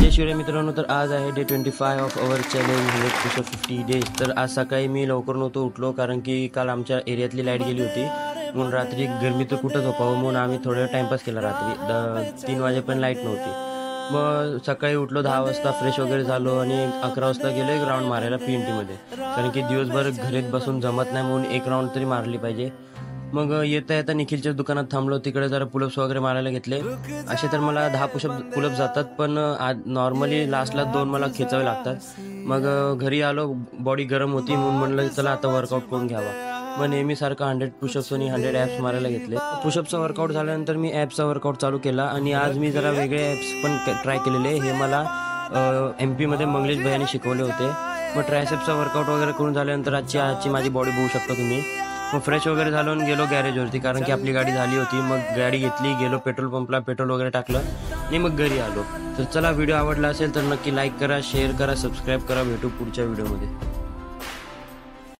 जय शिवराय मित्रांनो, तर आज आहे day 25 of our challenge 150 days. तर आज सकाळी मी लवकर नव्हतो उठलो, कारण की काल आमच्या एरियातली लाईट गेली होती म्हणून रात्री गरमीत कुठं झोपावं म्हणून आम्ही थोडं टाइमपास केला। रात्री 3 वाजेपर्यंत लाईट नव्हती। मग सकाळी उठलो 10 वाजता, फ्रेश वगैरे झालो आणि 11 वाजता गेलो एक राऊंड मारायला PNTमध्ये, कारण की दिवसभर घरीत बसून जमत नाही म्हणून एक राऊंड तरी मारली पाहिजे। मग येता येता निखिलच्या दुकानात थांबलो, तिकडे जरा पुलअप्स वगैरे मारायला घेतले। असे तर मला 10 पुलअप जातात, पण आज नॉर्मली लास्टला 2 मला खेचावे लागतात। मग घरी आलो, बॉडी गरम होती म्हणून म्हणलं चला आता वर्कआउट करून घ्यावा। मग नेहमीसारखं 100 पुशअप्स आणि 100 ॲप्स मारायला घेतले। पुशअपचा वर्कआउट झाल्यानंतर मी ॲप्सचा वर्कआउट चालू केला आणि आज मी जरा वेगळे ॲप्स पण ट्राय केलेले। हे मला MP मध्ये मंगलेश भैयाने शिकवले होते। मग ट्रायसेप्सचा वर्कआउट वगैरे करून झाल्यानंतर आजची माझी बॉडी बघू शकता तुम्ही। मग फ्रेश वगैरे झालो आणि गेलो गॅरेजवरती, कारण की आपली गाडी झाली होती। मग गाडी घेतली, गेलो पेट्रोल पंपला, पेट्रोल वगैरे टाकलं आणि मग घरी आलो। तर चला, व्हिडिओ आवडला असेल तर नक्की लाईक करा, शेअर करा, सबस्क्राईब करा। भेटू पुढच्या व्हिडिओमध्ये।